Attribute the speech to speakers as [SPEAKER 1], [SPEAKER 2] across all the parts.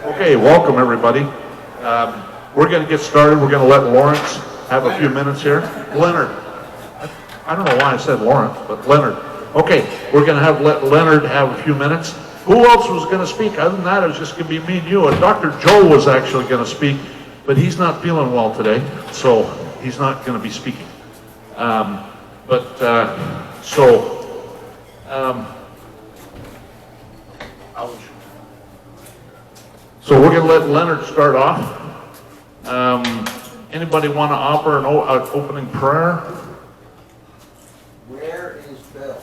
[SPEAKER 1] Okay, welcome everybody. We're going to get started. We're going to let Lawrence have a few minutes here. Leonard. I don't know why I said Lawrence, but Leonard. Okay, we're going to let Leonard have a few minutes. Who else was going to speak? Other than that, it was just going to be me and you. And Dr. Joe was actually going to speak, but he's not feeling well today, so he's not going to be speaking. So we're going to let Leonard start off. Anybody want to offer an opening prayer?
[SPEAKER 2] Where is Bill?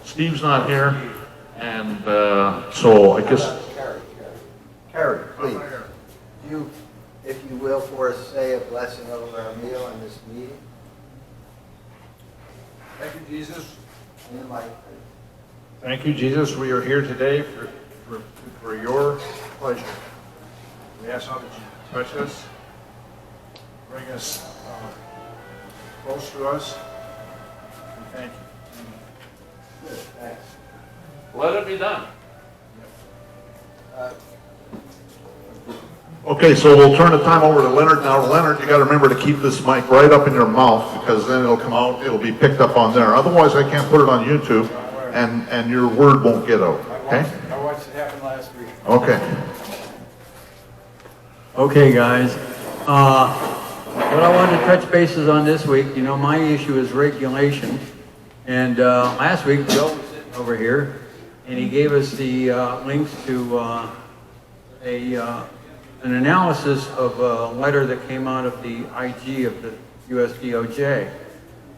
[SPEAKER 1] Steve's not here, and so I guess...
[SPEAKER 2] Carrie, please. You, if you will, for us, say a blessing over our meal and this meeting.
[SPEAKER 3] Thank you, Jesus.
[SPEAKER 2] In my
[SPEAKER 3] Thank you, Jesus. We are here today for your pleasure. We ask now that you touch us, bring us close to us. We thank you.
[SPEAKER 2] good, thanks.
[SPEAKER 1] Let it be done.
[SPEAKER 2] Uh,
[SPEAKER 1] Okay, so we'll turn the time over to Leonard. Now, Leonard, you got to remember to keep this mic right up in your mouth, because then it'll come out, it'll be picked up on there. Otherwise, I can't put it on YouTube, and your word won't get out, okay?
[SPEAKER 3] I watched it happen last week.
[SPEAKER 1] Okay.
[SPEAKER 4] Okay, guys. What I wanted to touch bases on this week, you know, my issue is regulation. And last week, Joe was sitting over here, and he gave us the links to an analysis of a letter that came out of the IG of the US DOJ.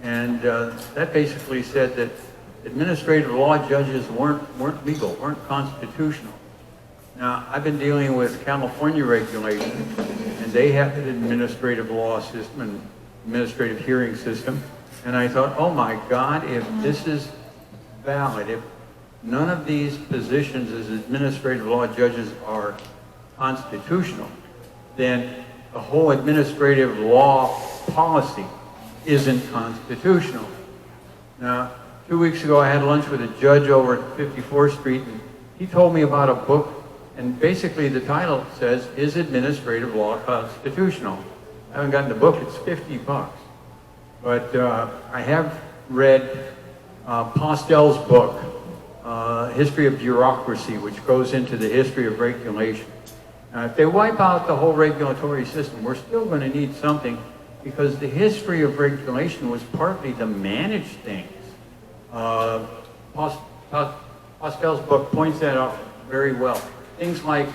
[SPEAKER 4] And that basically said that administrative law judges weren't legal, weren't constitutional. Now, I've been dealing with California regulations, and they have an administrative law system and administrative hearing system. And I thought, oh my God, if this is valid, if none of these positions as administrative law judges are constitutional, then the whole administrative law policy isn't constitutional. Now, 2 weeks ago I had lunch with a judge over at 54th Street, and he told me about a book, and basically the title says, Is Administrative Law Constitutional? I haven't gotten the book, it's $50. But I have read Postel's book, History of Bureaucracy, which goes into the history of regulation. If they wipe out the whole regulatory system, we're still going to need something, because the history of regulation was partly to manage things. Postel's book points that out very well. Things like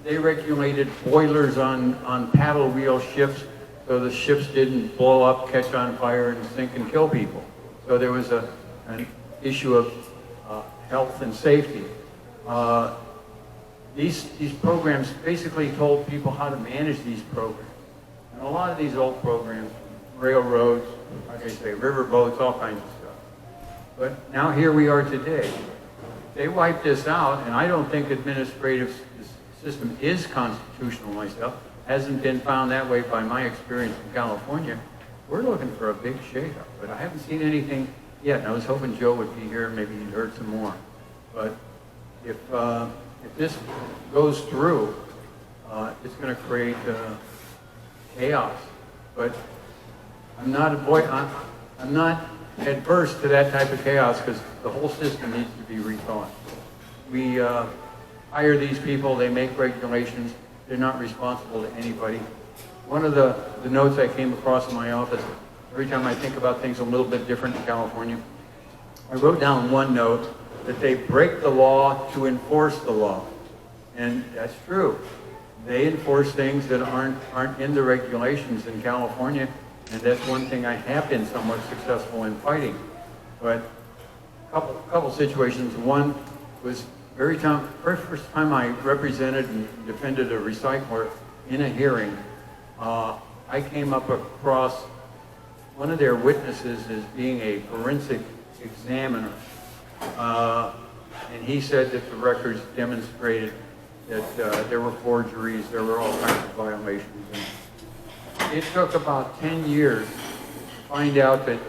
[SPEAKER 4] they regulated boilers on paddle wheel ships so the ships didn't blow up, catch on fire, and sink and kill people. So there was an issue of health and safety. These programs basically told people how to manage these programs. And a lot of these old programs, railroads, like I say, river boats, all kinds of stuff. But now here we are today. They wiped this out, and I don't think administrative system is constitutional myself. Hasn't been found that way by my experience in California. We're looking for a big shakeup, but I haven't seen anything yet. And I was hoping Joe would be here, maybe he'd heard some more. But if this goes through, it's going to create chaos. But I'm not adverse to that type of chaos, because the whole system needs to be rethought. We hire these people, they make regulations, they're not responsible to anybody. One of the notes I came across in my office, every time I think about things a little bit different in California, I wrote down one note that they break the law to enforce the law. And that's true. They enforce things that aren't in the regulations in California, and that's one thing I have been somewhat successful in fighting. But a couple situations. One was very first time I represented and defended a recycler in a hearing. I came up across one of their witnesses as being a forensic examiner. And he said that the records demonstrated that there were forgeries, there were all kinds of violations. And it took about 10 years to find out that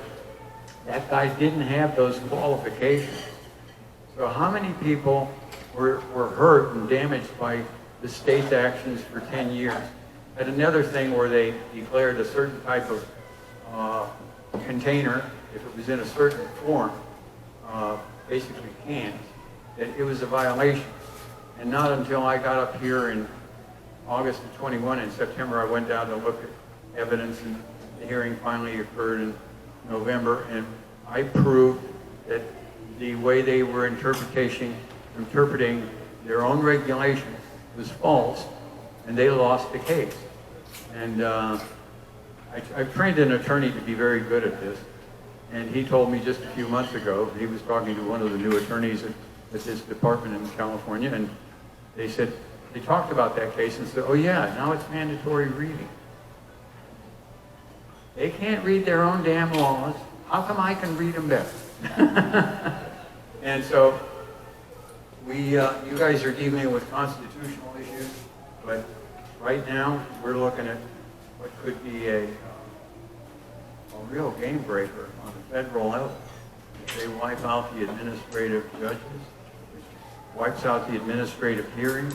[SPEAKER 4] that guy didn't have those qualifications. So how many people were hurt and damaged by the state's actions for 10 years. And another thing where they declared a certain type of container, if it was in a certain form, basically cans, that it was a violation. And not until I got up here in August of 21, in September, I went down to look at evidence, and the hearing finally occurred in November, and I proved that the way they were interpreting their own regulations was false, and they lost the case. And I've trained an attorney to be very good at this, and he told me just a few months ago, he was talking to one of the new attorneys at this department in California, and they said, they talked about that case and said, oh yeah, now it's mandatory reading. They can't read their own damn laws. How come I can read them better? And so, you guys are dealing with constitutional issues, but right now we're looking at what could be a real game breaker on the federal level. They wipe out the administrative judges, which wipes out the administrative hearings,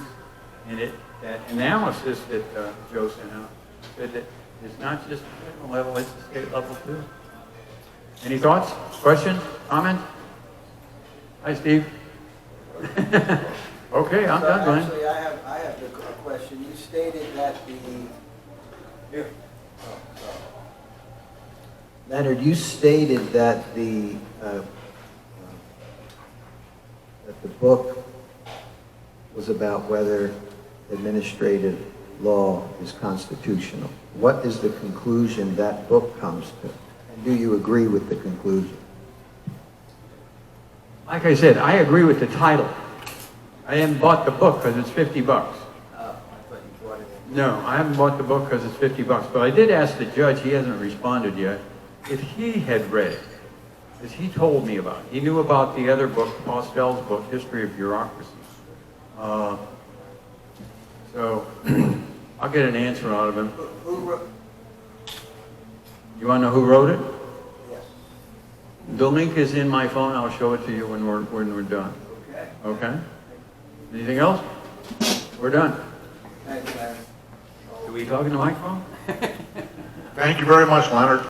[SPEAKER 4] and that analysis that Joe sent out said that it's not just the federal level, it's the state level too. Any thoughts, questions, comments? Hi, Steve. Okay, I'm done, Glenn.
[SPEAKER 2] Actually, I have a question. You stated that Leonard, you stated that the book was about whether administrative law is constitutional. What is the conclusion that book comes to? And do you agree with the conclusion?
[SPEAKER 4] Like I said, I agree with the title. I haven't bought the book because it's $50.
[SPEAKER 2] Oh, I thought you brought it in.
[SPEAKER 4] No, I haven't bought the book because it's $50. But I did ask the judge, he hasn't responded yet, if he had read it, because he told me about it. He knew about the other book, Postel's book, History of Bureaucracy. So I'll get an answer out of him.
[SPEAKER 2] Who wrote?
[SPEAKER 4] You want to know who wrote it?
[SPEAKER 2] Yes.
[SPEAKER 4] The link is in my phone. I'll show it to you when we're done.
[SPEAKER 2] Okay.
[SPEAKER 4] Okay? Anything else? We're done.
[SPEAKER 2] Thanks, Larry.
[SPEAKER 4] Are we talking to the microphone?
[SPEAKER 1] Thank you very much, Leonard.